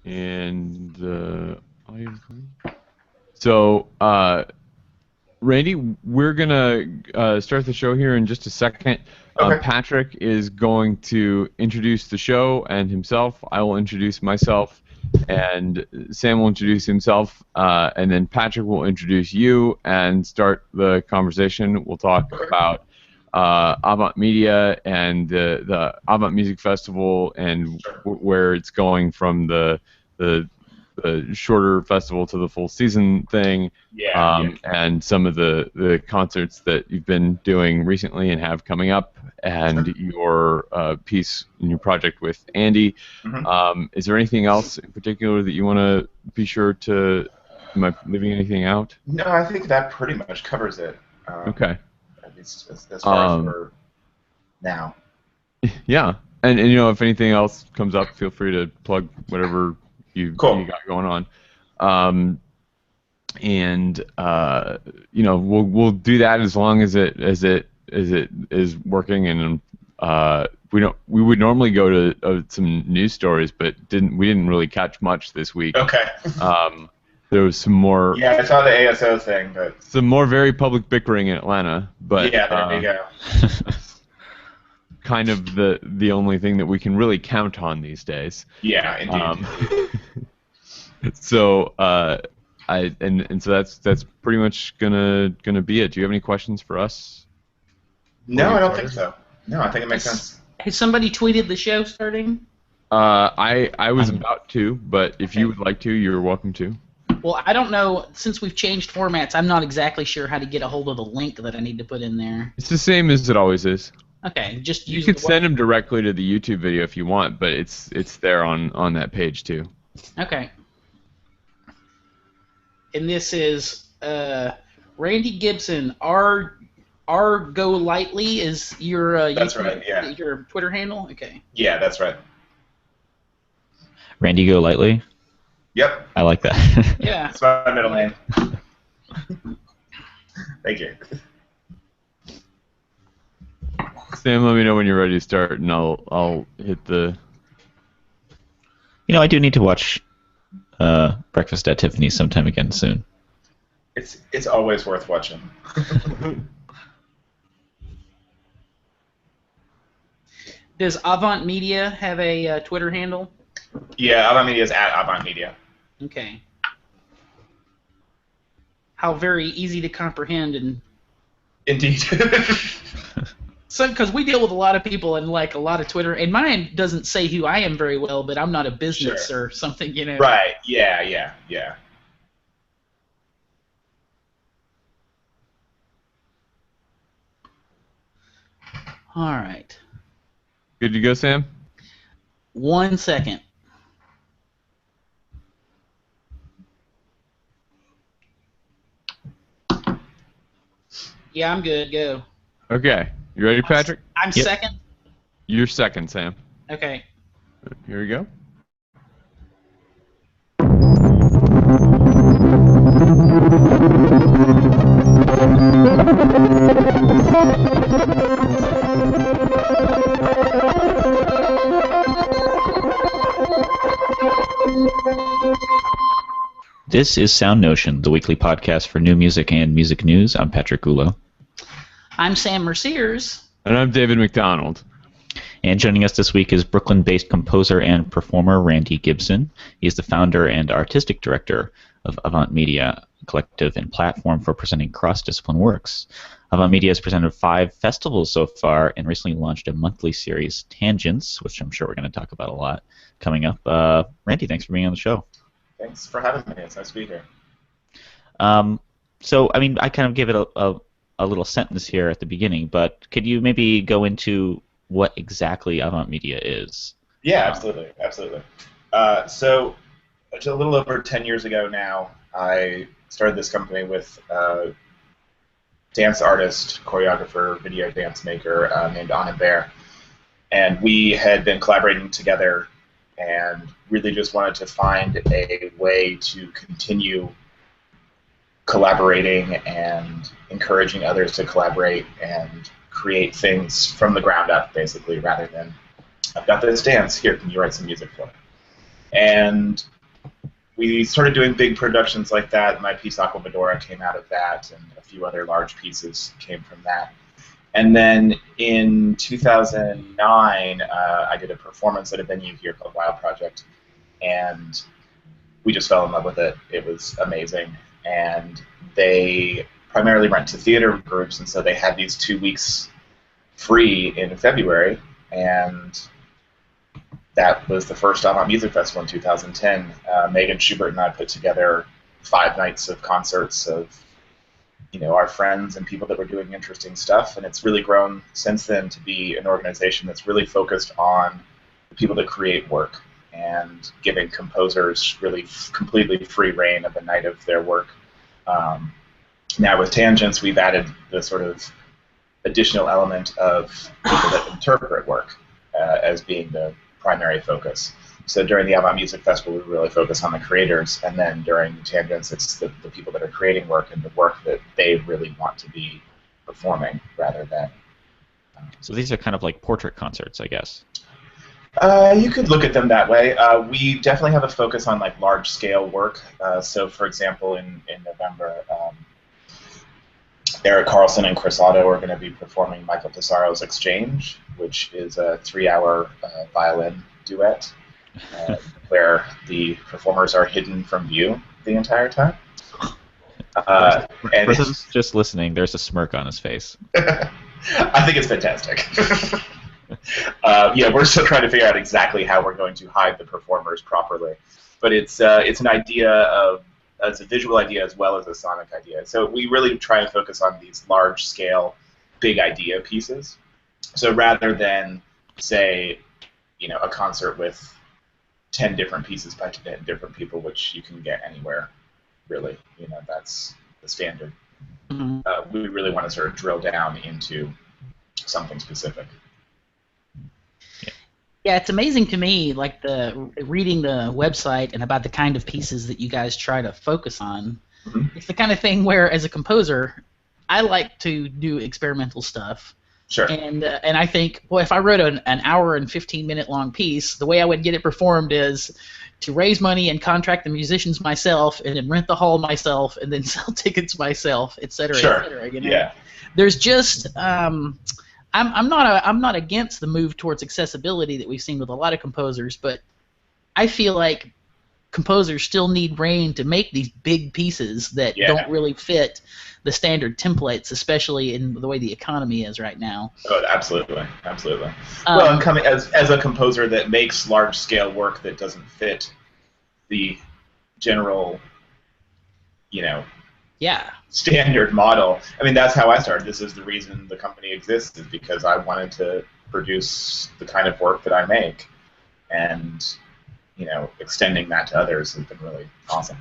And the audio. So, Randy, we're gonna start the show here in just a second. Okay. Patrick is going to introduce the show and himself. I will introduce myself, and Sam will introduce himself, and then Patrick will introduce you and start the conversation. We'll talk about Avant Media and the Avant Music Festival and where it's going from the shorter festival to the full season thing, and some of the concerts that you've been doing recently and have coming up, and your piece in your project with Andy. Is there anything else in particular that you want to be sure to? Am I leaving anything out? No, I think that pretty much covers it. Okay. As far as we're now. Yeah, and if anything else comes up, feel free to plug whatever you got going on. And we'll do that as long as it is working. And we would normally go to some news stories, but we didn't really catch much this week. Okay. There was some more. Yeah, I saw the ASO thing, but some more very public bickering in Atlanta. But yeah, there you go. Kind of the only thing that we can really count on these days. Yeah, indeed. So so that's pretty much gonna be it. Do you have any questions for us? No, I don't think so. No, I think it makes sense. Has somebody tweeted the show starting? I was about to, but if you would like to, you're welcome to. Well, I don't know. Since we've changed formats, I'm not exactly sure how to get a hold of the link that I need to put in there. It's the same as it always is. Okay, just use. You can send them directly to the YouTube video if you want, but it's there on that page too. Okay. And this is Randy Gibson. R Go Lightly is your that's YouTube, right. Yeah. Your Twitter handle. Okay. Yeah, that's right. Randy Go Lightly. Yep. I like that. Yeah. That's my middle name. Thank you. Sam, let me know when you're ready to start, and I'll hit the. I do need to watch Breakfast at Tiffany's sometime again soon. It's always worth watching. Does Avant Media have a Twitter handle? Yeah, Avant Media is at Avant Media. Okay. How very easy to comprehend and. Indeed. So, because we deal with a lot of people and like a lot of Twitter, and mine doesn't say who I am very well, but I'm not a business or something, Right. Yeah. All right. Good to go, Sam? 1 second. Yeah, I'm good. Go. Okay. You ready, Patrick? I'm second? You're second, Sam. Okay. Here we go. This is SoundNotion, the weekly podcast for new music and music news. I'm Patrick Gulo. I'm Sam Merciers. And I'm David McDonald. And joining us this week is Brooklyn-based composer and performer Randy Gibson. He is the founder and artistic director of Avant Media, a collective and platform for presenting cross-discipline works. Avant Media has presented 5 festivals so far and recently launched a monthly series, Tangents, which I'm sure we're going to talk about a lot coming up. Randy, thanks for being on the show. Thanks for having me. It's nice to be here. I kind of gave it a little sentence here at the beginning, but could you maybe go into what exactly Avant Media is? Yeah, absolutely. So, a little over 10 years ago now, I started this company with a dance artist, choreographer, video dance maker named Anna Bear. And we had been collaborating together and really just wanted to find a way to continue collaborating and encouraging others to collaborate and create things from the ground up, basically, rather than, I've got this dance, here, can you write some music for it? And we started doing big productions like that. My piece Aqua Medora came out of that, and a few other large pieces came from that. And then in 2009, I did a performance at a venue here called Wild Project, and we just fell in love with it. It was amazing. And they primarily rent to theater groups, and so they had these 2 weeks free in February, and that was the first Avant Music Festival in 2010. Megan Schubert and I put together 5 nights of concerts of, our friends and people that were doing interesting stuff, and it's really grown since then to be an organization that's really focused on the people that create work and giving composers really completely free reign of the night of their work. Now with Tangents, we've added the sort of additional element of people that interpret work as being the primary focus. So during the Avant Music Festival, we really focus on the creators, and then during Tangents, it's the people that are creating work and the work that they really want to be performing rather than... So these are kind of like portrait concerts, I guess. You could look at them that way. We definitely have a focus on like large-scale work. So for example, in November, Eric Carlson and Chris Otto are going to be performing Michael Tesaro's Exchange, which is a 3-hour violin duet where the performers are hidden from view the entire time. For those just listening, there's a smirk on his face. I think it's fantastic. Yeah, we're still trying to figure out exactly how we're going to hide the performers properly, but it's an idea as a visual idea as well as a sonic idea. So we really try and focus on these large-scale, big idea pieces. So rather than, say, a concert with 10 different pieces by 10 different people, which you can get anywhere, really. That's the standard. Mm-hmm. We really want to sort of drill down into something specific. Yeah, it's amazing to me, like reading the website and about the kind of pieces that you guys try to focus on. Mm-hmm. It's the kind of thing where, as a composer, I like to do experimental stuff. Sure. And I think, well, if I wrote an hour and 15-minute long piece, the way I would get it performed is to raise money and contract the musicians myself, and then rent the hall myself, and then sell tickets myself, et cetera, sure. et cetera. Yeah. There's just I'm not against the move towards accessibility that we've seen with a lot of composers, but I feel like composers still need reign to make these big pieces that don't really fit the standard templates, especially in the way the economy is right now. Oh, absolutely, absolutely. Well, I'm coming as a composer that makes large-scale work that doesn't fit the general, standard model. I mean, that's how I started. This is the reason the company exists, is because I wanted to produce the kind of work that I make, and extending that to others has been really awesome.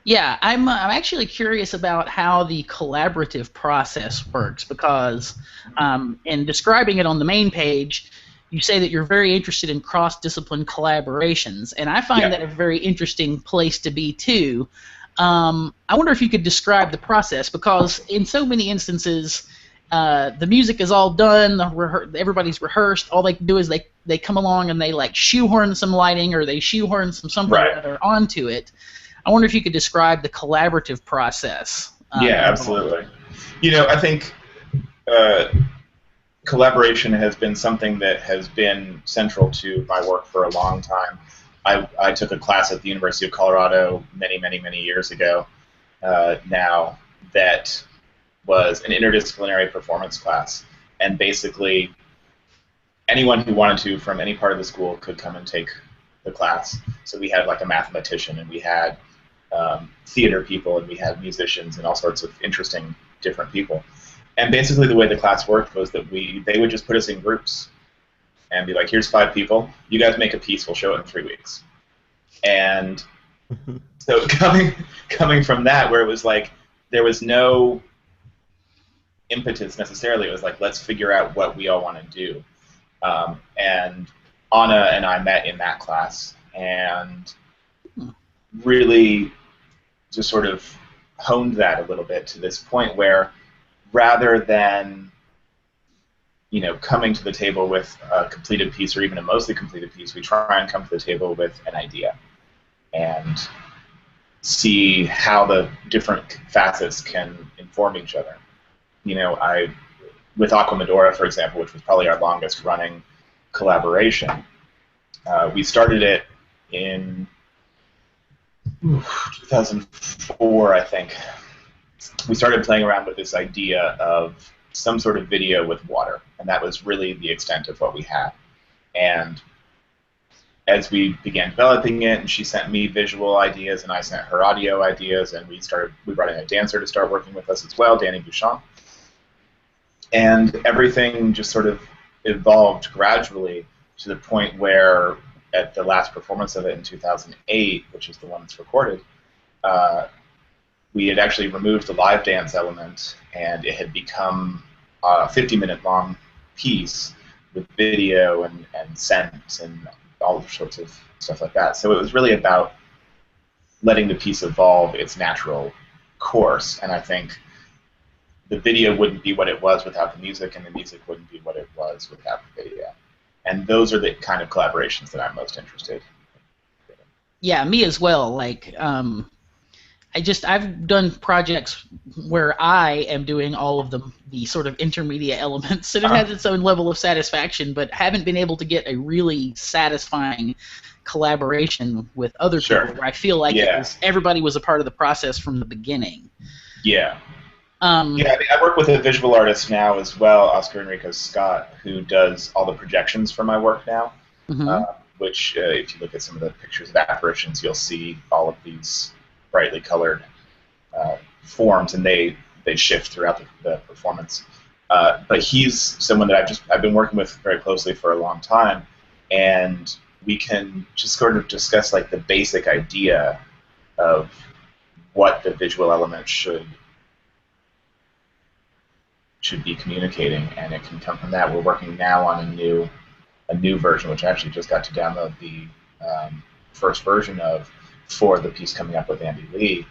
Yeah, I'm actually curious about how the collaborative process works, because in describing it on the main page, you say that you're very interested in cross-discipline collaborations, and I find that a very interesting place to be too. I wonder if you could describe the process, because in so many instances, the music is all done, everybody's rehearsed. All they do is they come along and they like shoehorn some lighting, or they shoehorn something or other onto it. I wonder if you could describe the collaborative process. Yeah, absolutely. I think collaboration has been something that has been central to my work for a long time. I took a class at the University of Colorado many, many, many years ago now that was an interdisciplinary performance class. And basically, anyone who wanted to from any part of the school could come and take the class. So we had like a mathematician, and we had theater people, and we had musicians, and all sorts of interesting different people. And basically the way the class worked was that they would just put us in groups and be like, here's 5 people, you guys make a piece, we'll show it in 3 weeks. And so coming from that, where it was like there was no impetus necessarily, it was like, let's figure out what we all want to do. And Anna and I met in that class and really just sort of honed that a little bit to this point where, rather than coming to the table with a completed piece or even a mostly completed piece, we try and come to the table with an idea and see how the different facets can inform each other. With Aqua Medora, for example, which was probably our longest running collaboration, we started it in 2004, I think. We started playing around with this idea of some sort of video with water, and that was really the extent of what we had. And as we began developing it, and she sent me visual ideas, and I sent her audio ideas, and we brought in a dancer to start working with us as well, Danny Bouchon. And everything just sort of evolved gradually to the point where, at the last performance of it in 2008, which is the one that's recorded, we had actually removed the live dance element, and it had become a 50-minute long piece with video and scent and all sorts of stuff like that. So it was really about letting the piece evolve its natural course, and I think the video wouldn't be what it was without the music, and the music wouldn't be what it was without the video. And those are the kind of collaborations that I'm most interested in. Yeah, me as well. Like, I've done projects where I am doing all of the sort of intermediate elements, and it has its own level of satisfaction, but haven't been able to get a really satisfying collaboration with other people where I feel like everybody was a part of the process from the beginning. Yeah. I work with a visual artist now as well, Oscar Enrico Scott, who does all the projections for my work now, which, if you look at some of the pictures of apparitions, you'll see all of these brightly colored forms, and they shift throughout the performance. But he's someone that I've been working with very closely for a long time, and we can just sort of discuss like the basic idea of what the visual element should be communicating, and it can come from that. We're working now on a new version, which I actually just got to download the first version of for the piece coming up with Andy Lee,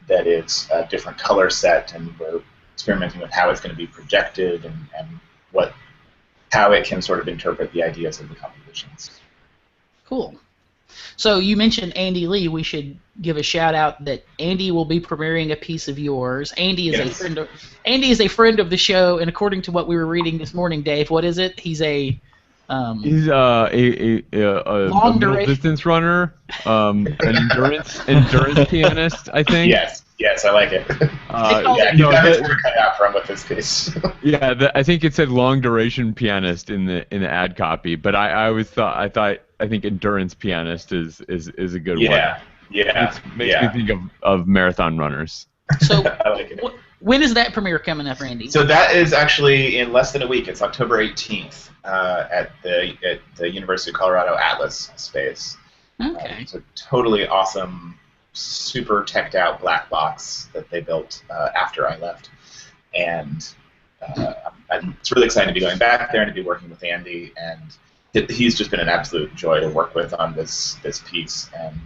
that is a different color set, and we're experimenting with how it's going to be projected and how it can sort of interpret the ideas of the compositions. Cool. So you mentioned Andy Lee. We should give a shout out that Andy will be premiering a piece of yours. Andy is a friend of the show, and according to what we were reading this morning, Dave, what is it? He's a long distance runner, an endurance pianist, I think. Yes, I like it. He's got his work cut out for him with this piece. I think it said long duration pianist in the ad copy, but I think endurance pianist is a good one. Yeah. It makes me think of marathon runners. So I like it. When is that premiere coming up, Randy? So that is actually in less than a week. It's October 18th at the University of Colorado Atlas space. Okay. It's a totally awesome, super teched out black box that they built after I left, and it's really exciting to be going back there and to be working with Andy, and he's just been an absolute joy to work with on this piece, and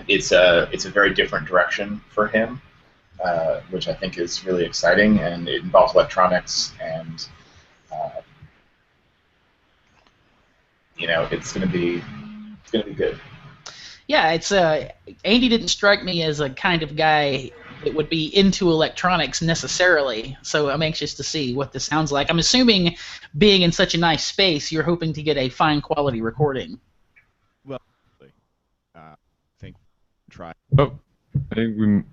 it's a very different direction for him, which I think is really exciting, and it involves electronics, and it's gonna be good. Yeah, it's Andy didn't strike me as a kind of guy that would be into electronics necessarily, so I'm anxious to see what this sounds like. I'm assuming, being in such a nice space, you're hoping to get a fine quality recording. Well, I think try. Oh, I think we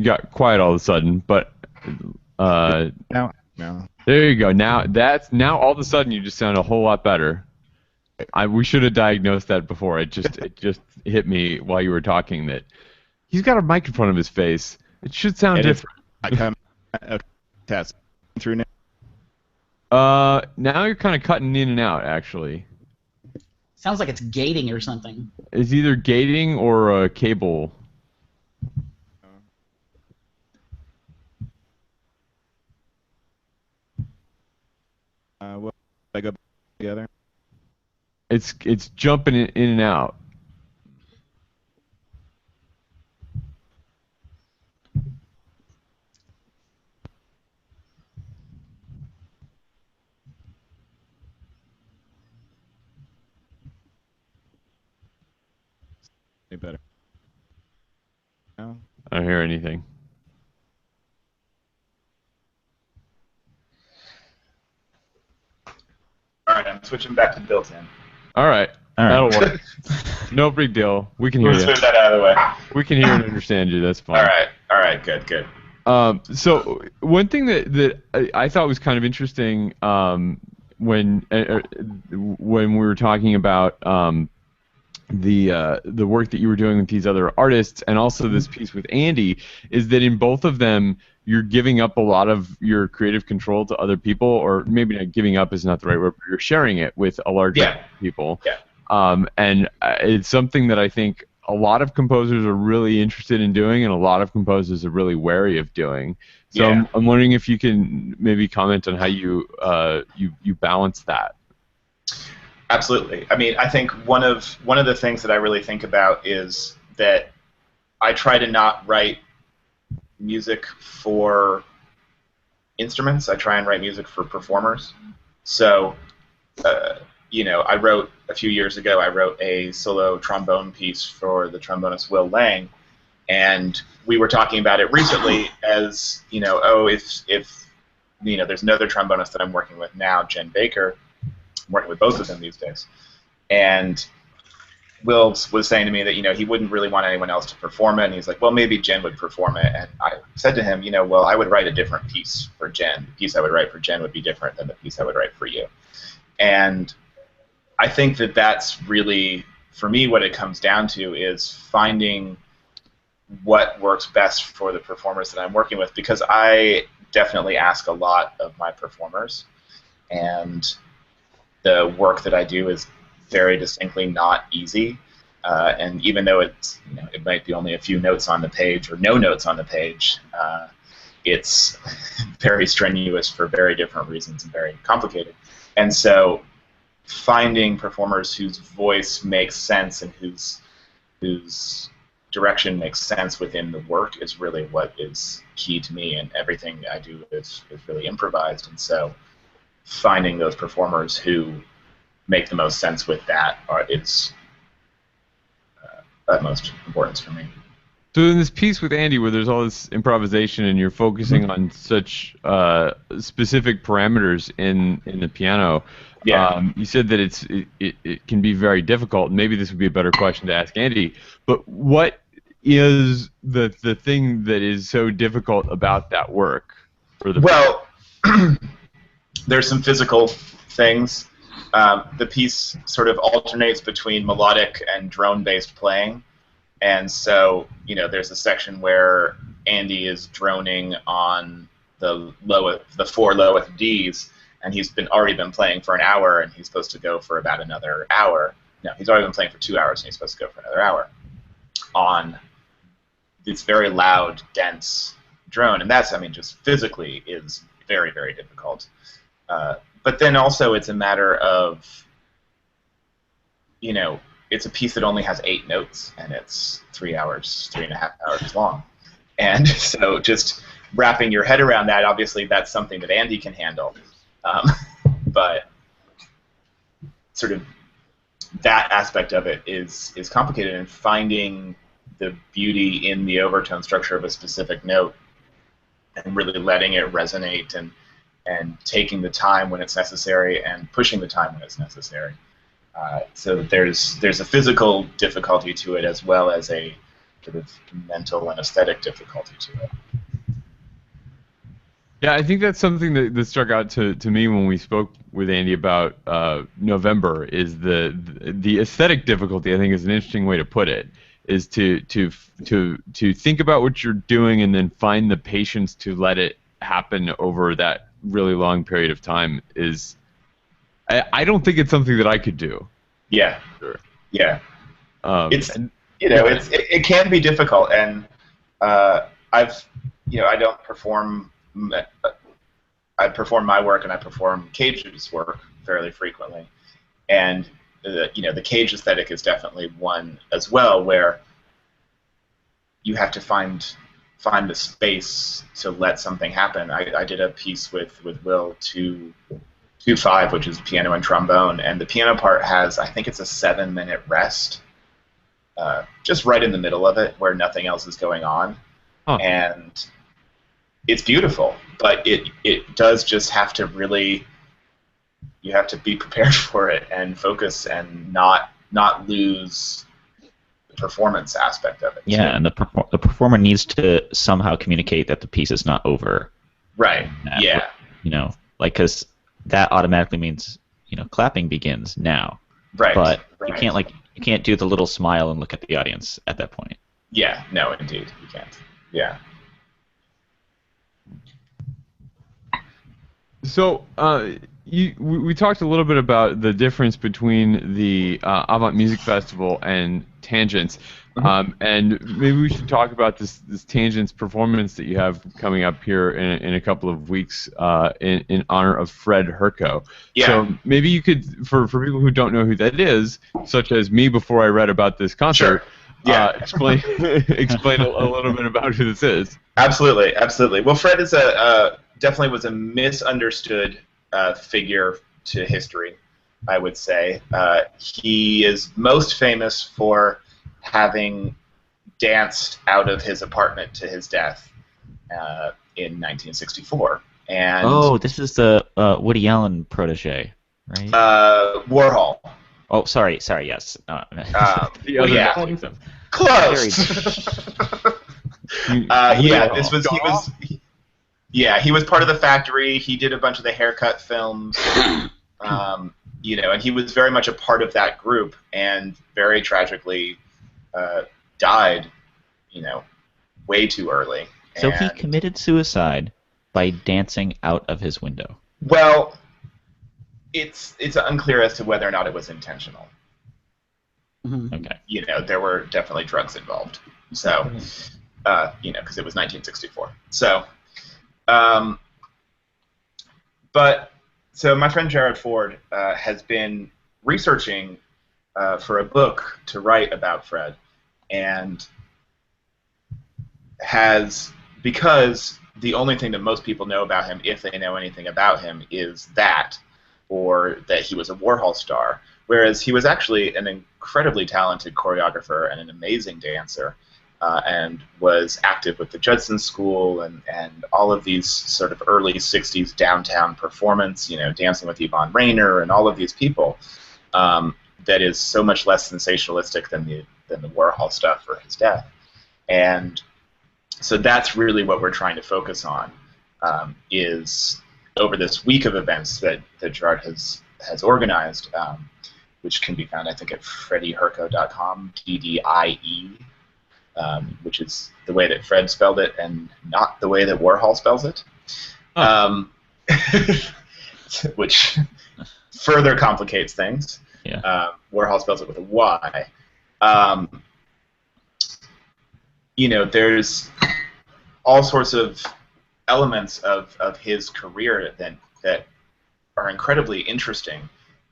got quiet all of a sudden, but No. there you go. Now all of a sudden you just sound a whole lot better. We should have diagnosed that before. It just hit me while you were talking that he's got a mic in front of his face. It should sound different. Test through now. Now you're kind of cutting in and out, actually. Sounds like it's gating or something. It's either gating or a cable. Well, I go together. It's jumping in and out. Any better? No? I don't hear anything. All right, I'm switching back to built-in. All right. That'll work. No big deal. We can hear Let's you. move that out of the way. We can hear and understand you. That's fine. All right, good. So one thing that I thought was kind of interesting when we were talking about the work that you were doing with these other artists and also this piece with Andy is that in both of them you're giving up a lot of your creative control to other people, or maybe not giving up is not the right word, but you're sharing it with a large group of people. Yeah. And it's something that I think a lot of composers are really interested in doing, and a lot of composers are really wary of doing. So I'm wondering if you can maybe comment on how you balance that. Absolutely. I mean, I think one of the things that I really think about is that I try to not write music for instruments. I try and write music for performers. So, I wrote a few years ago. I wrote a solo trombone piece for the trombonist Will Lang, and we were talking about it recently as if there's another trombonist that I'm working with now, Jen Baker. I'm working with both of them these days, and Will was saying to me that he wouldn't really want anyone else to perform it, and he's like, well, maybe Jen would perform it. And I said to him, well, I would write a different piece for Jen. The piece I would write for Jen would be different than the piece I would write for you. And I think that that's really, for me, what it comes down to is finding what works best for the performers that I'm working with, because I definitely ask a lot of my performers, and the work that I do is very distinctly not easy, and even though it might be only a few notes on the page or no notes on the page, it's very strenuous for very different reasons and very complicated. And so finding performers whose voice makes sense and whose direction makes sense within the work is really what is key to me, and everything I do is really improvised. And so finding those performers who make the most sense with that is utmost importance for me. So in this piece with Andy, where there's all this improvisation and you're focusing on such specific parameters in the piano, you said that it can be very difficult. Maybe this would be a better question to ask Andy. But what is the thing that is so difficult about that work for the piano? There's some physical things. The piece sort of alternates between melodic and drone-based playing, and so there's a section where Andy is droning on the four lowest Ds, and he's already been playing for an hour, and he's supposed to go for about another hour. No, he's already been playing for 2 hours, and he's supposed to go for another hour on this very loud, dense drone, and that's, just physically is very, very difficult. But then also it's a matter of, it's a piece that only has 8 notes, and it's 3 hours, 3.5 hours long. And so just wrapping your head around that, obviously that's something that Andy can handle. But sort of that aspect of it is complicated, and finding the beauty in the overtone structure of a specific note and really letting it resonate and taking the time when it's necessary and pushing the time when it's necessary. So there's a physical difficulty to it as well as a sort of mental and aesthetic difficulty to it. Yeah, I think that's something that struck out to me when we spoke with Andy about November, is the aesthetic difficulty. I think is an interesting way to put it, is to think about what you're doing and then find the patience to let it happen over that really long period of time. I don't think it's something that I could do. Yeah. Sure. Yeah. It can be difficult, and I don't perform. I perform my work and I perform Cage's work fairly frequently, and the Cage aesthetic is definitely one as well, where you have to find the space to let something happen. I did a piece with Will 2/5, which is piano and trombone, and the piano part has, I think it's a 7-minute rest, just right in the middle of it, where nothing else is going on, and it's beautiful. But it does just have to really, you have to be prepared for it and focus and not lose the performance aspect of it. Yeah, and the performer needs to somehow communicate that the piece is not over. Right. Yeah. You know, like, because that automatically means, you know, clapping begins now. Right. But right. you can't do the little smile and look at the audience at that point. Yeah. No, indeed, you can't. Yeah. So we talked a little bit about the difference between the Avant Music Festival and Tangents, and maybe we should talk about this Tangents performance that you have coming up here in a couple of weeks in honor of Fred Hersch. Yeah. So maybe you could, for people who don't know who that is, such as me before I read about this concert, sure. Yeah. Explain a little bit about who this is. Absolutely, absolutely. Well, Fred is definitely was a misunderstood figure to history, I would say. He is most famous for having danced out of his apartment to his death in 1964. And this is the Woody Allen protege, right? Warhol. Oh, sorry, yes. The other yeah. Close. He was part of the Factory. He did a bunch of the haircut films, you know, and he was very much a part of that group, and very tragically died, you know, way too early. So he committed suicide by dancing out of his window. Well, it's unclear as to whether or not it was intentional. Okay. You know, there were definitely drugs involved. So, you know, because it was 1964. So, so my friend Jared Ford has been researching for a book to write about Fred, and because the only thing that most people know about him, if they know anything about him, is that, or that he was a Warhol star, whereas he was actually an incredibly talented choreographer and an amazing dancer, and was active with the Judson School and all of these sort of early 60s downtown performance, you know, Dancing with Yvonne Rainer and all of these people, that is so much less sensationalistic than the Warhol stuff for his death. And so that's really what we're trying to focus on, is over this week of events that Gerard has organized, which can be found, I think, at freddieherco.com, DDIE, which is the way that Fred spelled it and not the way that Warhol spells it, which further complicates things. Yeah. Warhol spells it with a Y. You know, there's all sorts of elements of his career that are incredibly interesting,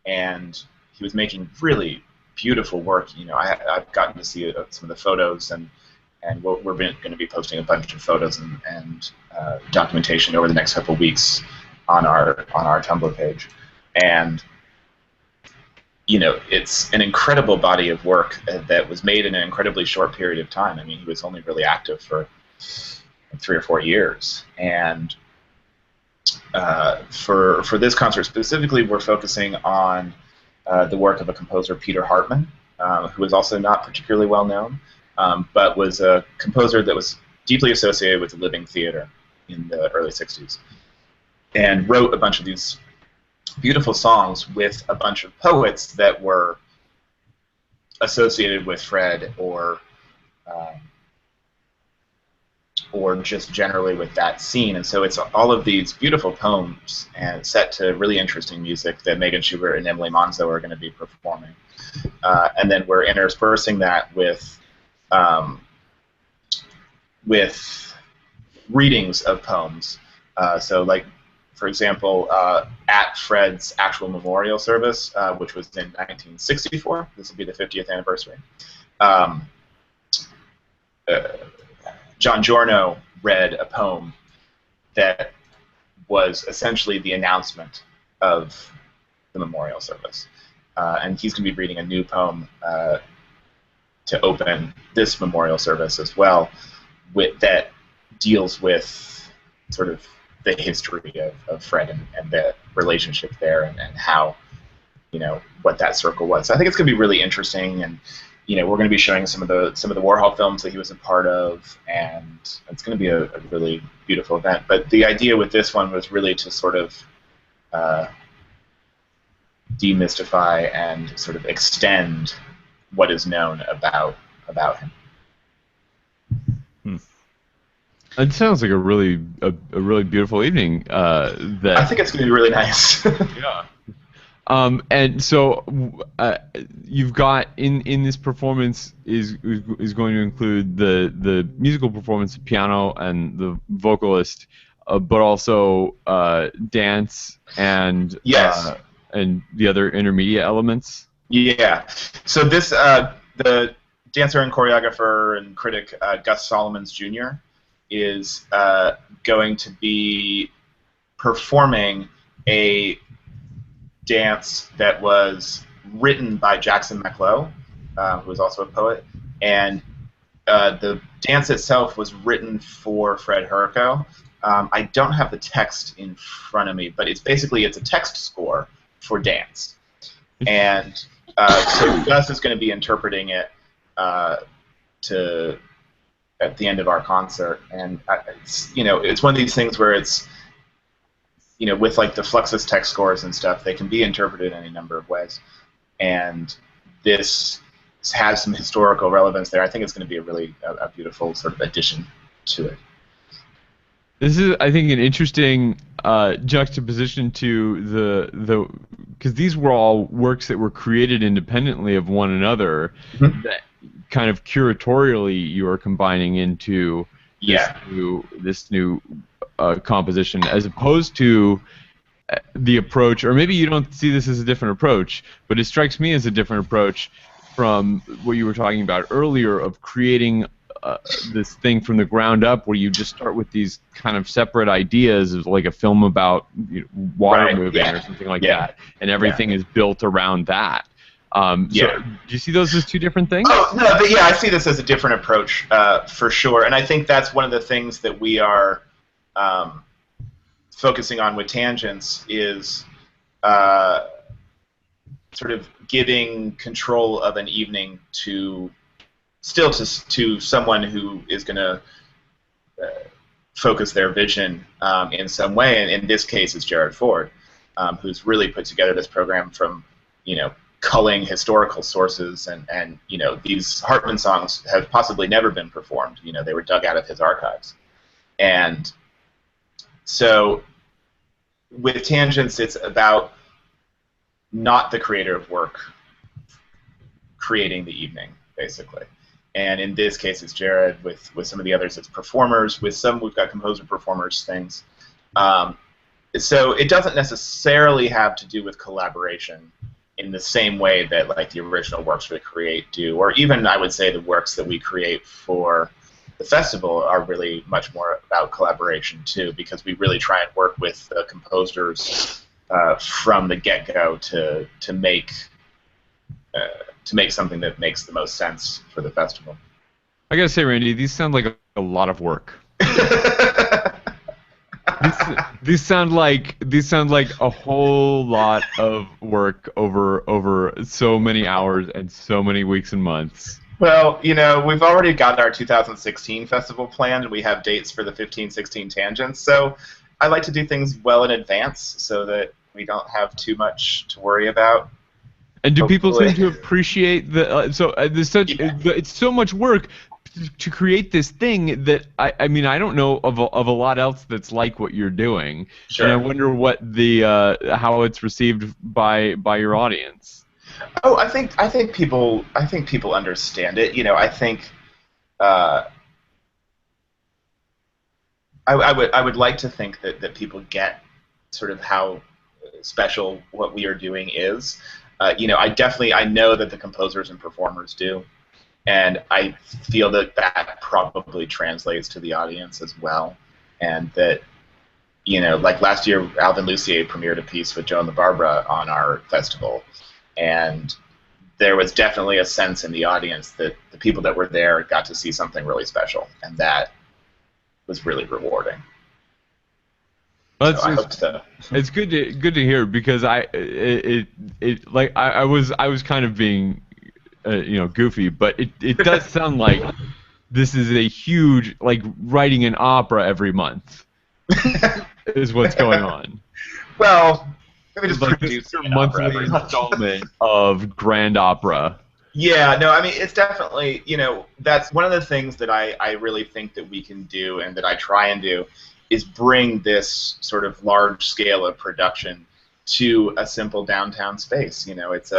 and he was making really beautiful work. You know, I've gotten to see some of the photos, and we're going to be posting a bunch of photos and documentation over the next couple of weeks on our Tumblr page. And you know, it's an incredible body of work that was made in an incredibly short period of time. I mean, he was only really active for 3 or 4 years, and for this concert specifically, we're focusing on the work of a composer, Peter Hartman, who is also not particularly well known, but was a composer that was deeply associated with the living theater in the early 60s, and wrote a bunch of these beautiful songs with a bunch of poets that were associated with Fred, or just generally with that scene. And so it's all of these beautiful poems and set to really interesting music that Megan Schubert and Emily Monzo are going to be performing. And then we're interspersing that with readings of poems. So, like, for example, at Fred's actual memorial service, which was in 1964, this will be the 50th anniversary, John Giorno read a poem that was essentially the announcement of the memorial service. And he's going to be reading a new poem to open this memorial service as well, that deals with sort of the history of Fred and the relationship there, and how, what that circle was. So I think it's going to be really interesting, and we're going to be showing some of the Warhol films that he was a part of, and it's going to be a really beautiful event. But the idea with this one was really to sort of demystify and sort of extend what is known about him. It sounds like a really beautiful evening. I think it's going to be really nice. Yeah. And so you've got in this performance is going to include the musical performance, the piano and the vocalist, but also dance and yes. And the other intermediate elements. Yeah. So this the dancer and choreographer and critic Gus Solomons Jr. is going to be performing a dance that was written by Jackson McLough, who is also a poet, and the dance itself was written for Fred Hersch. I don't have the text in front of me, but it's a text score for dance, and so Gus is going to be interpreting it at the end of our concert, and it's one of these things where it's with like the Fluxus text scores and stuff, they can be interpreted in any number of ways, and this has some historical relevance there. I think it's going to be a really beautiful sort of addition to it. This is, I think, an interesting juxtaposition to the because these were all works that were created independently of one another, that kind of curatorially you are combining into this new composition, as opposed to the approach, or maybe you don't see this as a different approach, but it strikes me as a different approach from what you were talking about earlier of creating this thing from the ground up, where you just start with these kind of separate ideas, of like a film about water moving or something like that, and everything is built around that. So do you see those as two different things? Oh, no, but I see this as a different approach for sure, and I think that's one of the things that we are focusing on with Tangents is sort of giving control of an evening to someone who is going to focus their vision in some way, and in this case it's Jared Ford, who's really put together this program from culling historical sources, and these Hartman songs have possibly never been performed. They were dug out of his archives, and so with Tangents it's about not the creator of work creating the evening, basically. And in this case, it's Jared. With some of the others, it's performers. With some, we've got composer performers things. So it doesn't necessarily have to do with collaboration in the same way that like the original works we create do, or even I would say the works that we create for the festival are really much more about collaboration too, because we really try and work with the composers from the get-go to make something that makes the most sense for the festival. I gotta say, Randy, these sound like a lot of work. These sound like a whole lot of work over so many hours and so many weeks and months. Well, we've already got our 2016 festival planned, and we have dates for the 15-16 Tangents. So I like to do things well in advance so that we don't have too much to worry about. And do people seem to appreciate the it's so much work to create this thing that I mean I don't know of a lot else that's like what you're doing. Sure. And I wonder what the how it's received by your audience. Oh, I think people understand it. I think I would like to think that people get sort of how special what we are doing is. I know that the composers and performers do, and I feel that probably translates to the audience as well, and that, like last year, Alvin Lucier premiered a piece with Joan LaBarbera on our festival, and there was definitely a sense in the audience that the people that were there got to see something really special, and that was really rewarding. Well, so I hope so. It's good to hear, because I was kind of being goofy, but it does sound like this is a huge, like, writing an opera every month is what's going on. Well, let me just like produce a monthly installment of grand opera. Yeah, no, I mean, it's definitely, that's one of the things that I really think that we can do, and that I try and do, is bring this sort of large scale of production to a simple downtown space. It's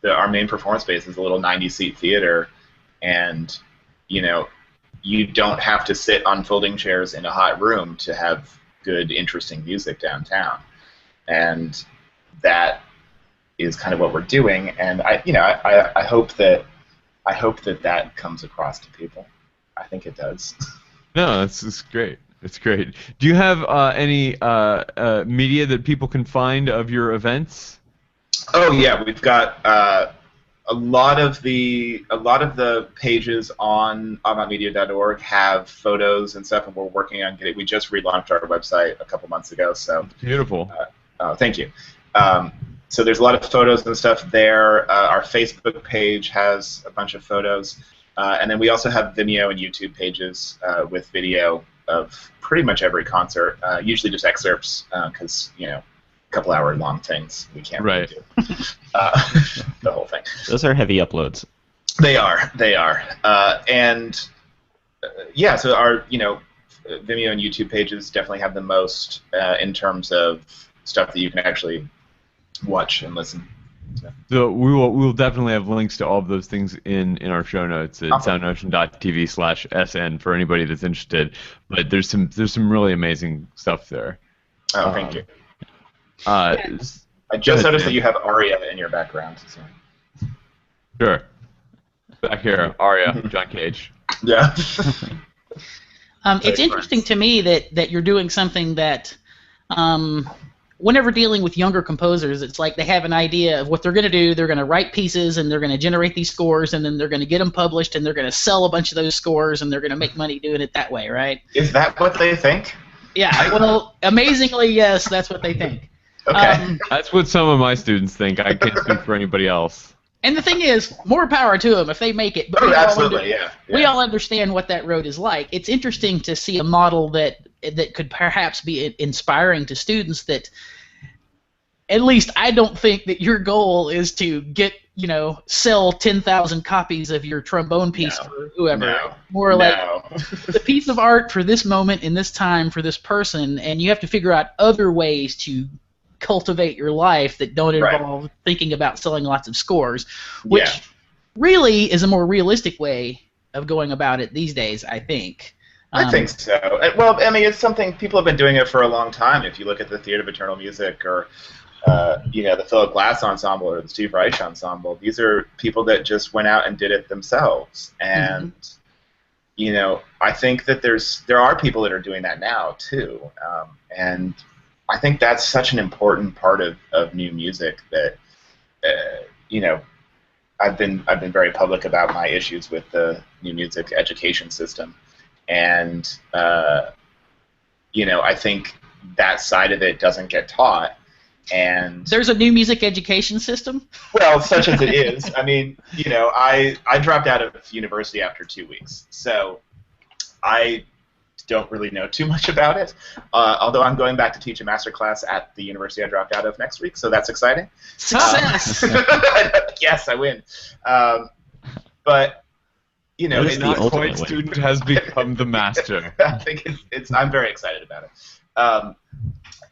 our main performance space is a little 90-seat theater, and you don't have to sit on folding chairs in a hot room to have good, interesting music downtown, and that is kind of what we're doing. And I hope that comes across to people. I think it does. No, it's great. It's great. Do you have any media that people can find of your events? Oh yeah, we've got a lot of the pages on avantmedia.org have photos and stuff, and we're working on getting. We just relaunched our website a couple months ago, so beautiful. Thank you. So there's a lot of photos and stuff there. Our Facebook page has a bunch of photos, and then we also have Vimeo and YouTube pages with video of pretty much every concert. Usually just excerpts, because couple-hour long things we can't really do the whole thing. Those are heavy uploads. They are, and yeah. So our Vimeo and YouTube pages definitely have the most in terms of stuff that you can actually watch and listen. So we will definitely have links to all of those things in our show notes at soundnotion.tv/SN for anybody that's interested. But there's some really amazing stuff there. Oh, thank you. I just noticed that you have Aria in your background. So. Sure. Back here, Aria, John Cage. Yeah. It's interesting to me that you're doing something that, whenever dealing with younger composers, it's like they have an idea of what they're going to do. They're going to write pieces, and they're going to generate these scores, and then they're going to get them published, and they're going to sell a bunch of those scores, and they're going to make money doing it that way, right? Is that what they think? Yeah. Well, amazingly, yes, that's what they think. Okay. That's what some of my students think. I can't speak for anybody else. And the thing is, more power to them if they make it. But absolutely, yeah. We all understand what that road is like. It's interesting to see a model that could perhaps be inspiring to students. That, at least, I don't think that your goal is to sell 10,000 copies of your trombone piece for whoever. No. More like the piece of art for this moment in this time for this person, and you have to figure out other ways to cultivate your life that don't involve thinking about selling lots of scores, which really is a more realistic way of going about it these days, I think. I think so. Well, I mean, it's something people have been doing it for a long time. If you look at the Theater of Eternal Music, or the Philip Glass Ensemble, or the Steve Reich Ensemble, these are people that just went out and did it themselves. And I think that there are people that are doing that now too, and I think that's such an important part of new music that I've been very public about my issues with the new music education system, and I think that side of it doesn't get taught. And there's a new music education system? Well, such as it is. I mean, I dropped out of university after 2 weeks, so I don't really know too much about it, although I'm going back to teach a master class at the university I dropped out of next week, so that's exciting. Success! Yes, I win. But, it's not quite student has become the master. I think I'm very excited about it.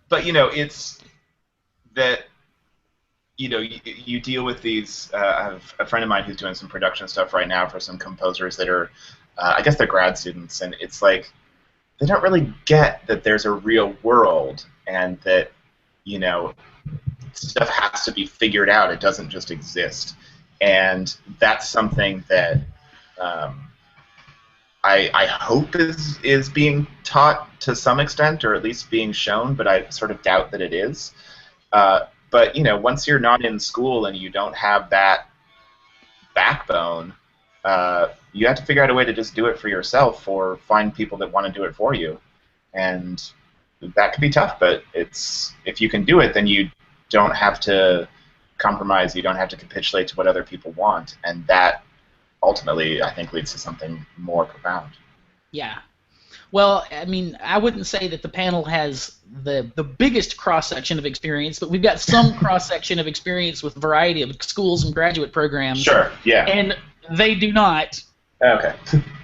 But, it's that, you deal with these. I have a friend of mine who's doing some production stuff right now for some composers that are, I guess they're grad students, and it's like, they don't really get that there's a real world, and that, stuff has to be figured out. It doesn't just exist. And that's something that I hope is being taught to some extent, or at least being shown, but I sort of doubt that it is. But, once you're not in school and you don't have that backbone, you have to figure out a way to just do it for yourself or find people that want to do it for you. And that can be tough, but if you can do it, then you don't have to compromise, you don't have to capitulate to what other people want, and that ultimately, I think, leads to something more profound. Yeah. Well, I mean, I wouldn't say that the panel has the biggest cross-section of experience, but we've got some cross-section of experience with a variety of schools and graduate programs. Sure, yeah. And they do not. Okay.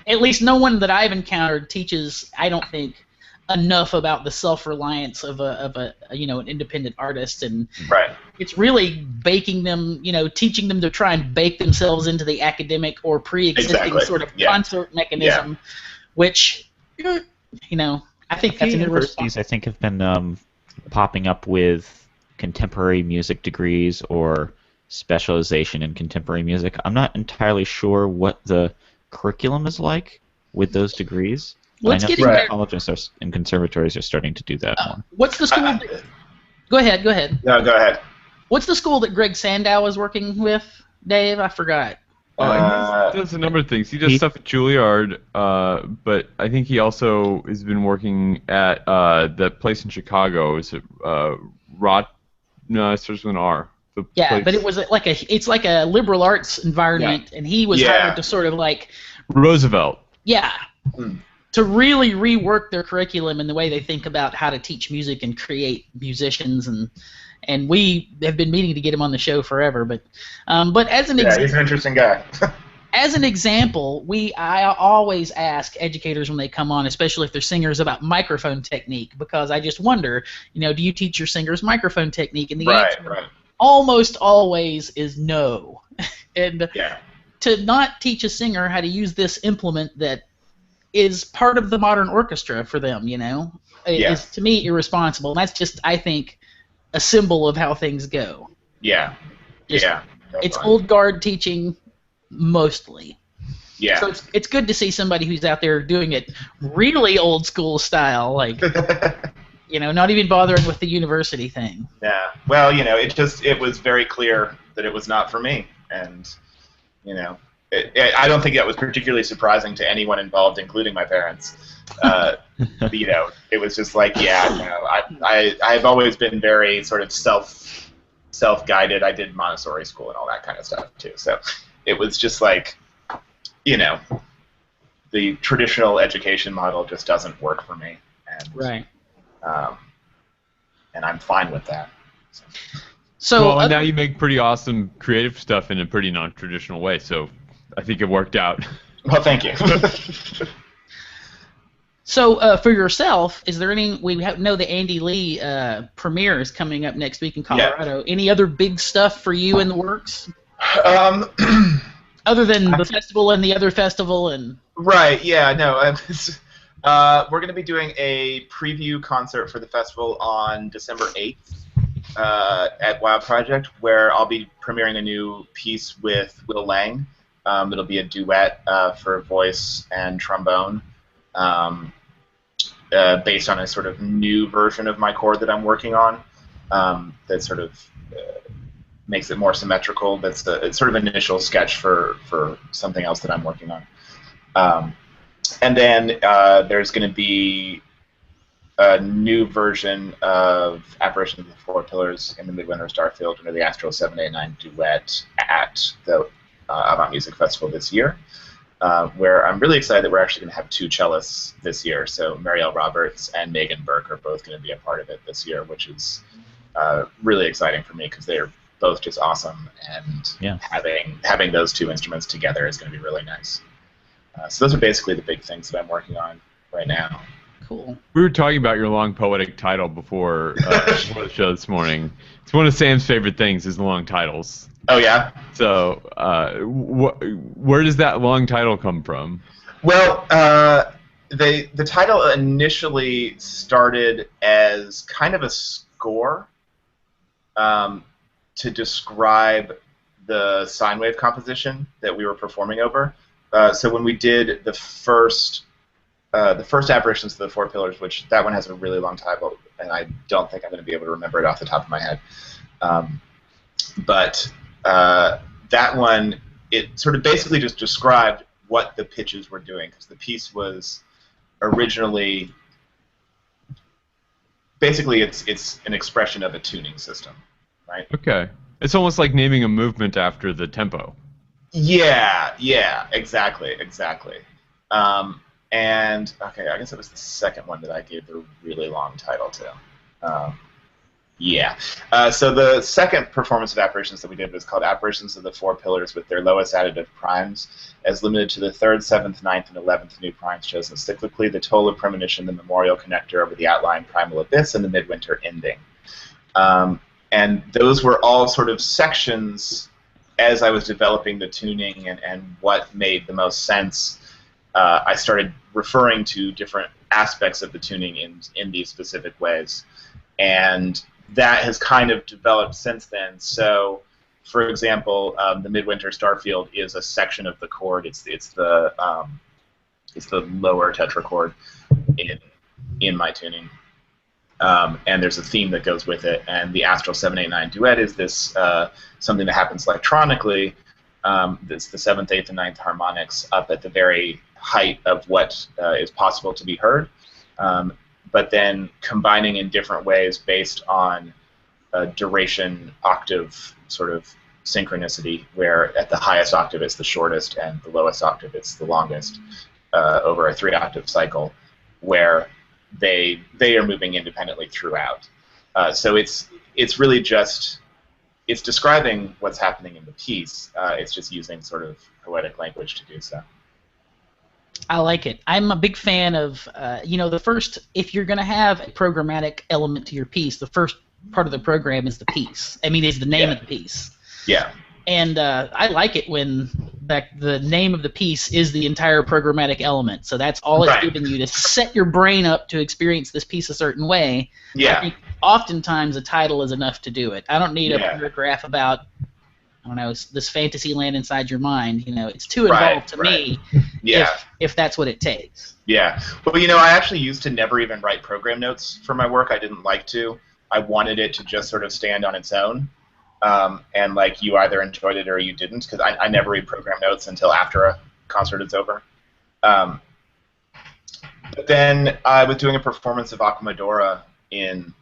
At least no one that I've encountered teaches, I don't think, enough about the self-reliance of an independent artist, and right. It's really baking them, teaching them to try and bake themselves into the academic or pre-existing sort of concert mechanism, which, I think that's an universities. I think have been popping up with contemporary music degrees or specialization in contemporary music. I'm not entirely sure what the curriculum is like with those degrees. Let's I know get colleges and conservatories are starting to do that more. What's the school? Go ahead. No, go ahead. What's the school that Greg Sandow is working with, Dave? I forgot. He does a number of things. He does stuff at Juilliard, but I think he also has been working at that place in Chicago. Is it No, it starts with an R. Yeah, but it was it's like a liberal arts environment, and he was hired to sort of like Roosevelt. Yeah. To really rework their curriculum and the way they think about how to teach music and create musicians, and we have been meaning to get him on the show forever. But as an he's an interesting guy. As an example, I always ask educators when they come on, especially if they're singers, about microphone technique, because I just wonder, do you teach your singers microphone technique? And the answer almost always is no. And to not teach a singer how to use this implement that is part of the modern orchestra for them, is to me irresponsible. And that's just, I think, a symbol of how things go. Yeah. It's old guard teaching mostly. Yeah. So it's good to see somebody who's out there doing it really old school style, like not even bothering with the university thing. Yeah. Well, it was very clear that it was not for me, and I don't think that was particularly surprising to anyone involved, including my parents. It was just like, I've always been very sort of self-guided. I did Montessori school and all that kind of stuff too. So it was just like, the traditional education model just doesn't work for me. And, and I'm fine with that. So now you make pretty awesome creative stuff in a pretty non-traditional way. So I think it worked out. Well, thank you. So for yourself, is there any? We know the Andy Lee premiere is coming up next week in Colorado. Yeah. Any other big stuff for you in the works? Other than the festival and the other festival and. Right. Yeah. No. We're going to be doing a preview concert for the festival on December 8th. At Wild Project, where I'll be premiering a new piece with Will Lang. It'll be a duet for voice and trombone, based on a sort of new version of my chord that I'm working on, that sort of makes it more symmetrical. It's sort of an initial sketch for something else that I'm working on. And then there's going to be a new version of Apparition of the Four Pillars in the Midwinter Starfield under the Astro 789 duet at the Avant Music Festival this year, where I'm really excited that we're actually going to have two cellists this year. So Marielle Roberts and Megan Burke are both going to be a part of it this year, which is really exciting for me because they're both just awesome, and having those two instruments together is going to be really nice. So those are basically the big things that I'm working on right now. Cool. We were talking about your long poetic title before the show this morning. It's one of Sam's favorite things is the long titles. Oh, yeah? So where does that long title come from? Well, the title initially started as kind of a score to describe the sine wave composition that we were performing over. So when we did the first Apparitions of the Four Pillars, which that one has a really long title, and I don't think I'm going to be able to remember it off the top of my head. But that one it sort of basically just described what the pitches were doing, because the piece was originally basically it's an expression of a tuning system, right? Okay. It's almost like naming a movement after the tempo. Yeah, exactly. And okay, I guess it was the second one that I gave the really long title to. So the second performance of apparitions that we did was called Apparitions of the Four Pillars with their lowest additive primes, as limited to the 3rd, 7th, 9th, and 11th new primes chosen cyclically, the total of premonition, the memorial connector over the outlying primal abyss, and the midwinter ending. And those were all sort of sections as I was developing the tuning and what made the most sense. I started referring to different aspects of the tuning in these specific ways. And that has kind of developed since then. So, for example, the Midwinter Starfield is a section of the chord. It's the lower tetrachord in my tuning. And there's a theme that goes with it. And the Astral 789 duet is this something that happens electronically. It's the 7th, 8th, and 9th harmonics up at the very height of what is possible to be heard. But then combining in different ways based on duration, octave sort of synchronicity, where at the highest octave it's the shortest and the lowest octave it's the longest over a 3-octave cycle, where they are moving independently throughout. So it's really just, it's describing what's happening in the piece. It's just using sort of poetic language to do so. I like it. I'm a big fan of, the first, if you're going to have a programmatic element to your piece, the first part of the program is the piece. Is the name of the piece. Yeah. And I like it when the name of the piece is the entire programmatic element. So that's all it's giving you to set your brain up to experience this piece a certain way. Yeah. I think oftentimes a title is enough to do it. I don't need a paragraph about, I don't know, this fantasy land inside your mind. It's too involved to me. Yeah. If that's what it takes. Yeah. Well, I actually used to never even write program notes for my work. I didn't like to. I wanted it to just sort of stand on its own. And you either enjoyed it or you didn't, because I never read program notes until after a concert is over. But then I was doing a performance of Aquamadora in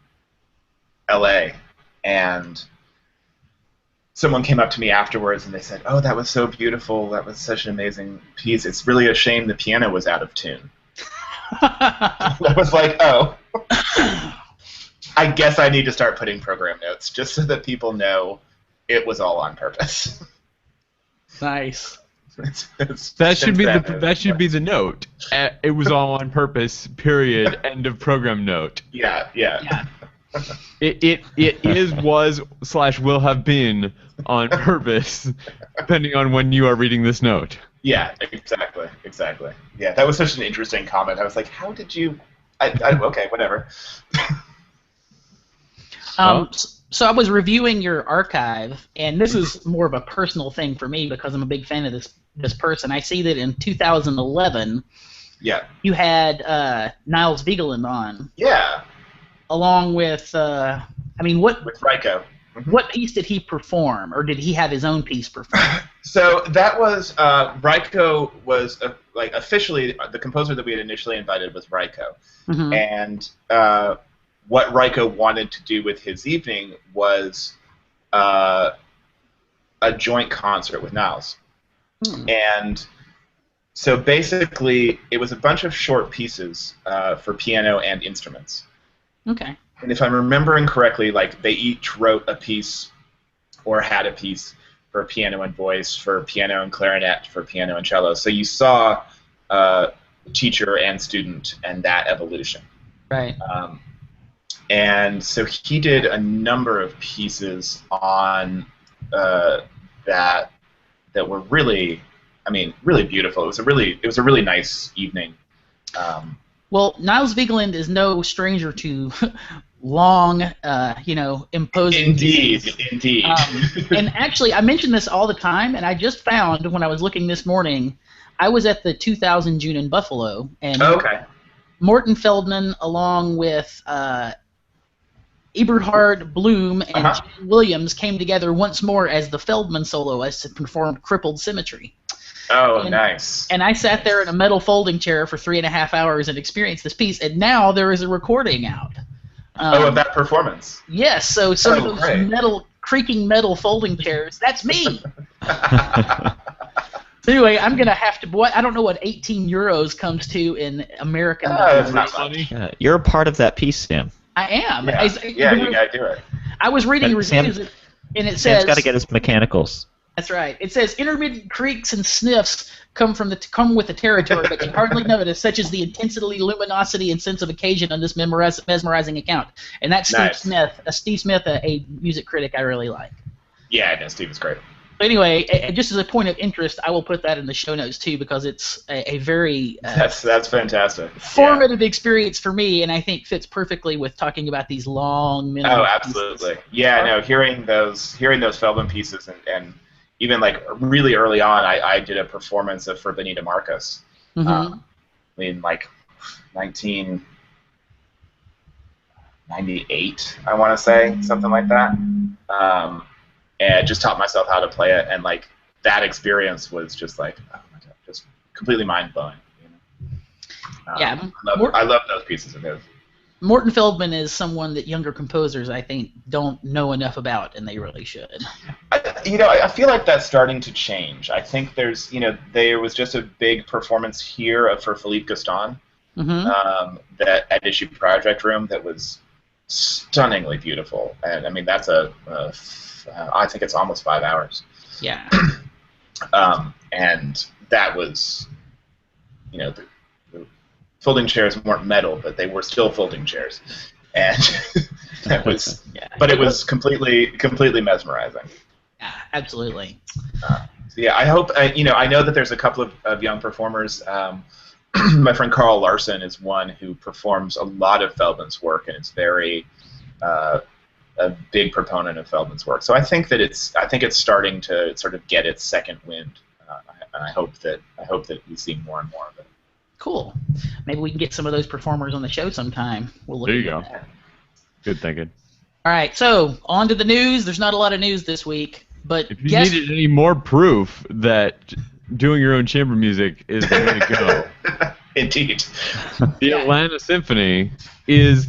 LA, and someone came up to me afterwards and they said, "Oh, that was so beautiful. That was such an amazing piece. It's really a shame the piano was out of tune." I was like, "Oh, I guess I need to start putting program notes just so that people know it was all on purpose." Nice. That should be the note. It was all on purpose. Period. End of program note. Yeah. It is, was, / will have been on purpose, depending on when you are reading this note. Yeah, exactly. Yeah, that was such an interesting comment. I was like, how did you... okay, whatever. So I was reviewing your archive, and this is more of a personal thing for me because I'm a big fan of this person. I see that in 2011, you had Niles Vigeland on. Yeah. Along with, with Ryko. Mm-hmm. What piece did he perform, or did he have his own piece performed? So that was Ryko was officially the composer that we had initially invited was Ryko, and what Ryko wanted to do with his evening was a joint concert with Niles, and so basically it was a bunch of short pieces for piano and instruments. Okay. And if I'm remembering correctly, they each wrote a piece or had a piece for piano and voice, for piano and clarinet, for piano and cello. So you saw teacher and student and that evolution. Right. And so he did a number of pieces on that were really, really beautiful. It was a really nice evening. Well, Niles Vigeland is no stranger to long, imposing. Indeed. And actually, I mention this all the time, and I just found when I was looking this morning, I was at the 2000 June in Buffalo, and Morton Feldman, along with Eberhard Bloom and Jan Williams came together once more as the Feldman soloists and performed Crippled Symmetry. Nice. And I sat there in a metal folding chair for 3.5 hours and experienced this piece, and now there is a recording out. Of that performance? Yes, so some of those creaking metal folding chairs, that's me! So anyway, I'm going to have to, I don't know what 18 euros comes to in American dollars. That's not money. You're a part of that piece, Sam. I am. Yeah, you got to do it. I was reading reviews, and it says... Sam's got to get his mechanicals. That's right. It says intermittent creaks and sniffs come with the territory, but can hardly notice, such as the intensity, luminosity, and sense of occasion on this mesmerizing account. And that's Steve Smith, a music critic I really like. Yeah, I know. Steve is great. Anyway, just as a point of interest, I will put that in the show notes too, because it's a very that's fantastic. Formative experience for me, and I think fits perfectly with talking about these long minutes. Oh, absolutely. Pieces. Yeah, no, hearing those Feldman pieces and even like really early on, I did a performance of For Benita Marcos. In like 1998, I want to say, something like that. And just taught myself how to play it, and like that experience was just like, oh my God, just completely mind blowing. You know? Yeah, I love those pieces of his. Morton Feldman is someone that younger composers, I think, don't know enough about, and they really should. I feel like that's starting to change. I think there was just a big performance here for Philippe Gaston, that at Issue Project Room that was stunningly beautiful, and I mean that's I think it's almost 5 hours. Yeah. And that was, the folding chairs weren't metal, but they were still folding chairs, and that was. But it was completely mesmerizing. Yeah, absolutely. I hope I know that there's a couple of young performers. My friend Carl Larson is one who performs a lot of Feldman's work, and is very a big proponent of Feldman's work. So I think it's starting to sort of get its second wind, and I hope that we see more and more of it. Cool. Maybe we can get some of those performers on the show sometime. We'll look there you go. That. Good thinking. All right, so on to the news. There's not a lot of news this week, but if you needed any more proof that doing your own chamber music is the way to go, indeed, the Atlanta Symphony is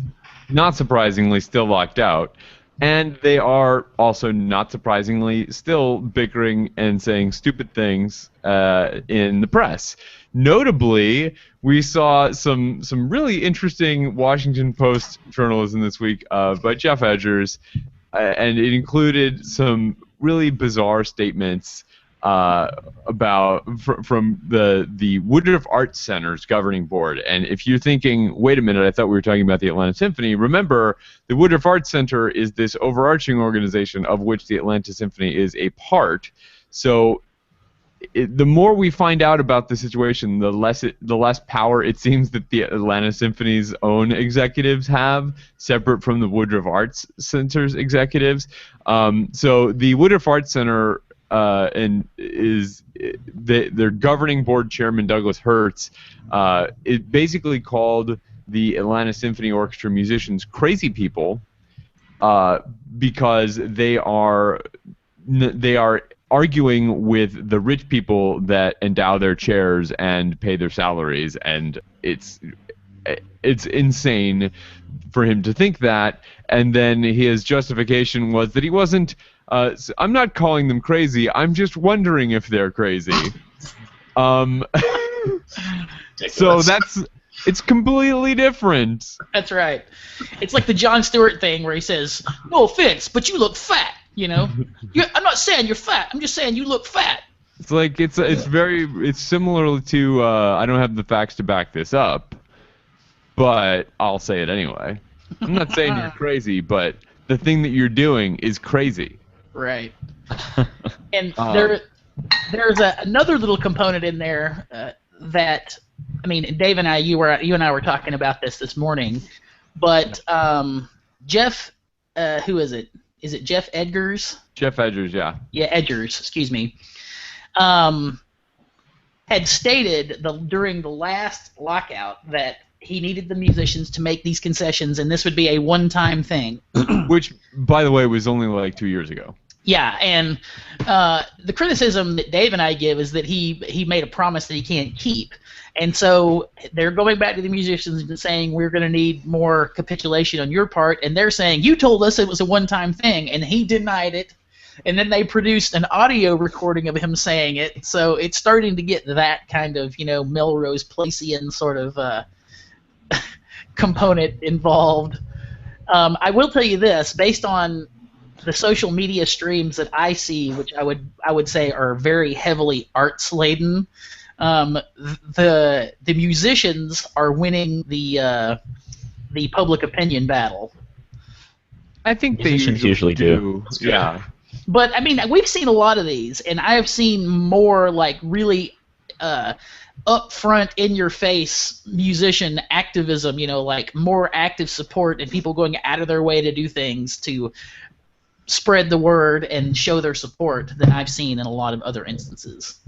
not surprisingly still locked out. And they are also, not surprisingly, still bickering and saying stupid things in the press. Notably, we saw some really interesting Washington Post journalism this week by Geoff Edgers, and it included some really bizarre statements from the Woodruff Arts Center's governing board. And if you're thinking, wait a minute, I thought we were talking about the Atlanta Symphony, remember the Woodruff Arts Center is this overarching organization of which the Atlanta Symphony is a part. So the more we find out about the situation, the less power it seems that the Atlanta Symphony's own executives have, separate from the Woodruff Arts Center's executives. So the Woodruff Arts Center their governing board chairman Douglas Hersch it basically called the Atlanta Symphony Orchestra musicians crazy people because they are arguing with the rich people that endow their chairs and pay their salaries, and it's insane for him to think that. And then his justification was that he wasn't. I'm not calling them crazy. I'm just wondering if they're crazy. So it's completely different. That's right. It's like the Jon Stewart thing where he says, "No offense, but you look fat." You know, I'm not saying you're fat. I'm just saying you look fat. It's like it's similar to I don't have the facts to back this up, but I'll say it anyway. I'm not saying you're crazy, but the thing that you're doing is crazy. Right. And there's another little component in there that, I mean, Dave and you and I were talking about this morning, but Geoff, who is it? Is it Geoff Edgers? Geoff Edgers, yeah. Yeah, Edgers, excuse me. Had stated during the last lockout that he needed the musicians to make these concessions, and this would be a one-time thing. Which, by the way, was only like 2 years ago. Yeah, and the criticism that Dave and I give is that he made a promise that he can't keep. And so they're going back to the musicians and saying, we're going to need more capitulation on your part, and they're saying, you told us it was a one-time thing, and he denied it. And then they produced an audio recording of him saying it, so it's starting to get that kind of, Melrose Placeian sort of component involved. I will tell you this, based on the social media streams that I see, which I would say are very heavily arts laden, the musicians are winning the public opinion battle. I think musicians they usually do. Yeah. But I mean, we've seen a lot of these, and I have seen more like really upfront, in-your-face musician activism. Like more active support and people going out of their way to do things to spread the word and show their support than I've seen in a lot of other instances.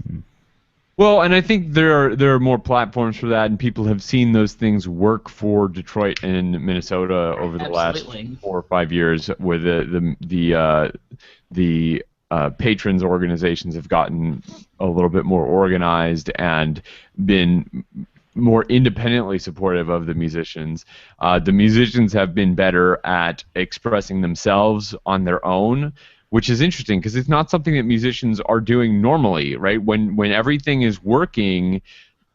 Well, and I think there are more platforms for that, and people have seen those things work for Detroit and Minnesota over the last 4 or 5 years, where the patrons organizations have gotten a little bit more organized and been more independently supportive of the musicians. The musicians have been better at expressing themselves on their own, which is interesting because it's not something that musicians are doing normally, right? When everything is working,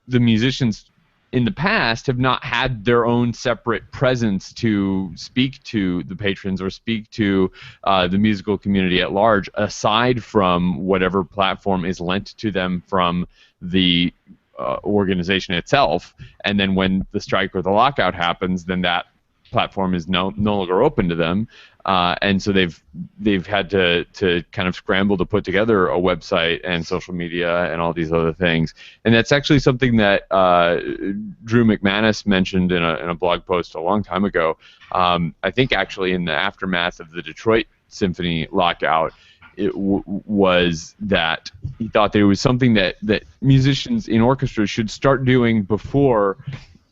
the musicians in the past have not had their own separate presence to speak to the patrons or speak to the musical community at large, aside from whatever platform is lent to them from the organization itself. And then when the strike or the lockout happens, then that platform is no longer open to them. And so they've had to kind of scramble to put together a website and social media and all these other things. And that's actually something that Drew McManus mentioned in a blog post a long time ago. I think actually in the aftermath of the Detroit Symphony lockout, it was that he thought there was something that musicians in orchestras should start doing before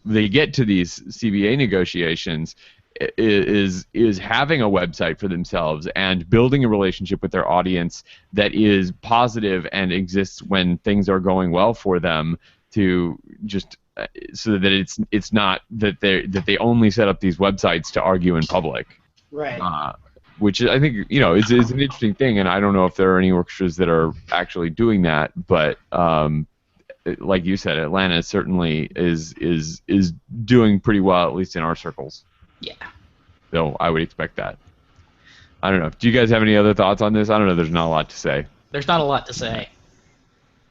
they get to these CBA negotiations, is having a website for themselves and building a relationship with their audience that is positive and exists when things are going well for them, to just so that it's not that they only set up these websites to argue in public. Right. Which I think is an interesting thing, and I don't know if there are any orchestras that are actually doing that, but like you said, Atlanta certainly is doing pretty well, at least in our circles. Yeah. So I would expect that. I don't know. Do you guys have any other thoughts on this? I don't know. There's not a lot to say. There's not a lot to say.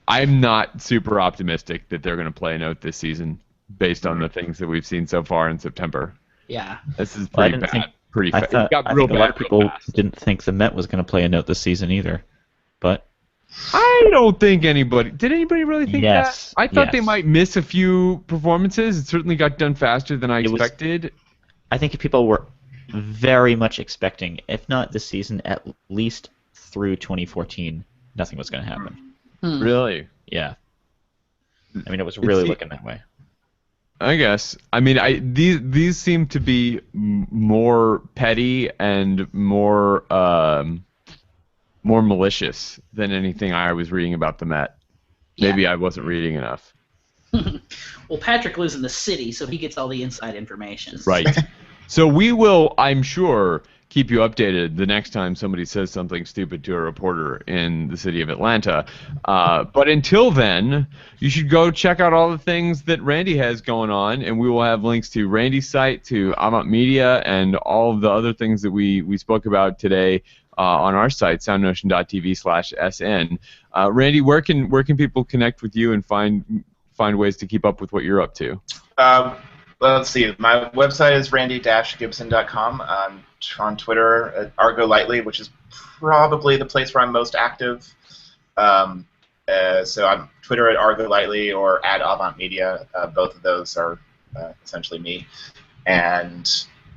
I'm not super optimistic that they're going to play a note this season, based on the things that we've seen so far in September. Yeah. This is pretty bad. I think a lot of people didn't think the Met was going to play a note this season either, but I don't think anybody did. Anybody really think that? I thought they might miss a few performances. It certainly got done faster than I expected. I think people were very much expecting, if not this season, at least through 2014, nothing was going to happen. Really? Yeah. I mean, it was really looking that way. I guess. I mean, these seem to be more petty and more malicious than anything I was reading about the Met. Maybe I wasn't reading enough. Well, Patrick lives in the city, so he gets all the inside information. Right. So we will, I'm sure, keep you updated the next time somebody says something stupid to a reporter in the city of Atlanta. But until then, you should go check out all the things that Randy has going on, and we will have links to Randy's site, to Avant Media, and all of the other things that we spoke about today on our site, soundnotion.tv/SN. Randy, where can people connect with you and find ways to keep up with what you're up to? Let's see. My website is randy-gibson.com. I'm on Twitter at Argo Lightly, which is probably the place where I'm most active. So I'm Twitter at Argo Lightly or at Avant Media. Both of those are essentially me. And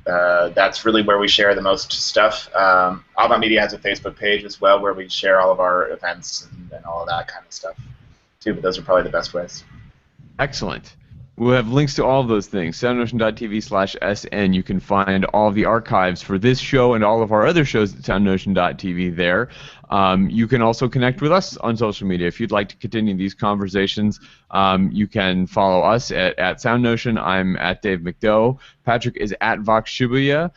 that's really where we share the most stuff. Avant Media has a Facebook page as well where we share all of our events and all of that kind of stuff too, but those are probably the best ways. Excellent. We'll have links to all of those things. SoundNotion.tv/SN. You can find all of the archives for this show and all of our other shows at SoundNotion.tv there. You can also connect with us on social media. If you'd like to continue these conversations, you can follow us at SoundNotion. I'm at Dave McDowell. Patrick is at Vox Shibuya.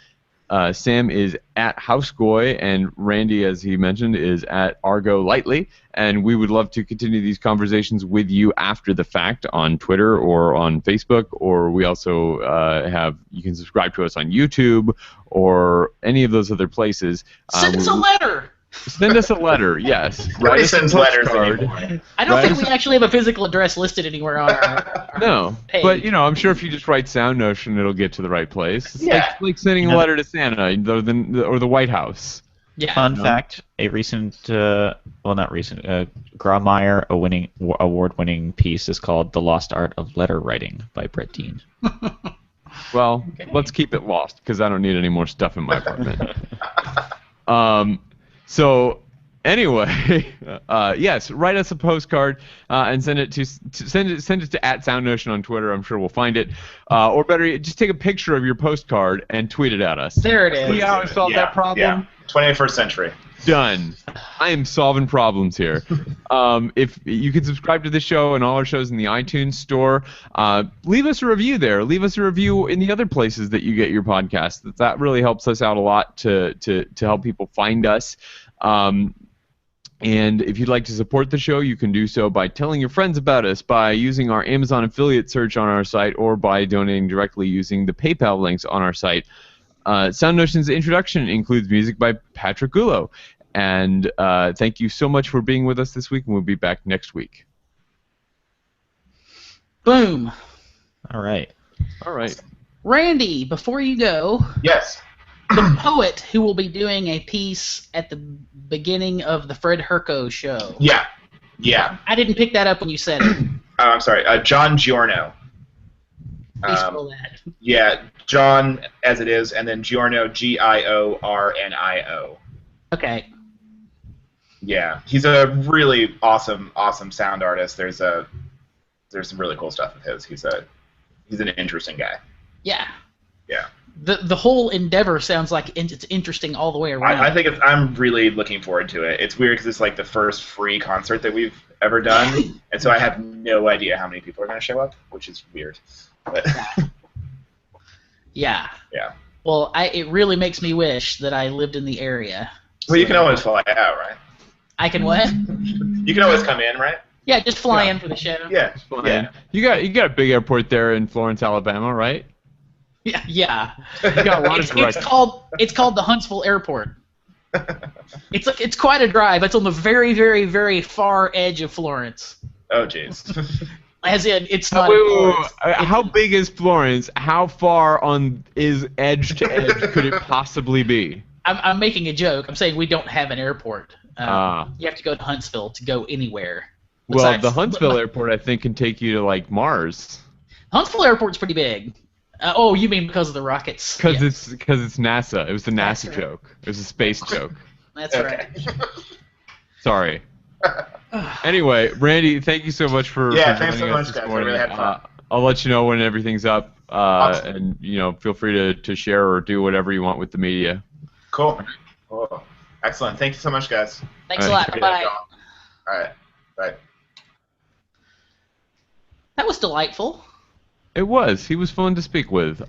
Sam is at Housegoy, and Randy, as he mentioned, is at Argo Lightly. And we would love to continue these conversations with you after the fact on Twitter or on Facebook, or we also you can subscribe to us on YouTube or any of those other places. Send us a letter! Send us a letter, yes. Nobody sends letters anymore. I don't think we actually have a physical address listed anywhere on our no, page. But I'm sure if you just write SoundNotion, it'll get to the right place. It's Yeah. like sending a letter to Santa or the White House. Yeah. Fun fact: a recent, not recent, Grawemeyer award-winning piece is called "The Lost Art of Letter Writing" by Brett Dean. Well, let's keep it lost because I don't need any more stuff in my apartment. So anyway, yes, write us a postcard and send it to @SoundNotion on Twitter. I'm sure we'll find it. Or better yet, just take a picture of your postcard and tweet it at us. There it is. See how I solved that problem? Yeah. 21st century. Done. I am solving problems here. If you can subscribe to this show and all our shows in the iTunes store, leave us a review there. Leave us a review in the other places that you get your podcasts. That really helps us out a lot to help people find us. And if you'd like to support the show, you can do so by telling your friends about us, by using our Amazon affiliate search on our site, or by donating directly using the PayPal links on our site. SoundNotion's introduction includes music by Patrick Gullo. And thank you so much for being with us this week, and we'll be back next week. Boom. All right. Randy, before you go, Yes. the poet who will be doing a piece at the beginning of the Fred Herco show. Yeah. Yeah. I didn't pick that up when you said it. Oh, I'm sorry. John Giorno. Please spell that. Yeah, John as it is, and then Giorno, Giornio. Okay. Yeah, he's a really awesome sound artist. There's some really cool stuff of his. He's an interesting guy. Yeah. Yeah. The whole endeavor sounds like it's interesting all the way around. I think I'm really looking forward to it. It's weird because it's like the first free concert that we've ever done, and so I have no idea how many people are going to show up, which is weird. But yeah. Yeah. Well, it really makes me wish that I lived in the area. Well, you can always fly out, right? I can what? You can always come in, right? Yeah, just fly in for the show. Yeah. Yeah. You got a big airport there in Florence, Alabama, right? Yeah. You got a lot of It's called the Huntsville Airport. It's quite a drive. It's on the very, very, very far edge of Florence. Oh, jeez. As in, it's not. Wait. How big is Florence? How far is edge to edge could it possibly be? I'm making a joke. I'm saying we don't have an airport. You have to go to Huntsville to go anywhere. Well, the Huntsville airport, I think, can take you to, like, Mars. Huntsville airport's pretty big. Oh, you mean because of the rockets? Because it's NASA. It was a NASA joke. It was a space joke. That's right. Sorry. Anyway, Randy, thank you so much for thanks joining so us much, this guys. morning. I really had fun. I'll let you know when everything's up, Awesome. and feel free to share or do whatever you want with the media. Cool. Excellent. Thank you so much, guys. Thanks a lot. Bye. All right. Bye. That was delightful. It was. He was fun to speak with.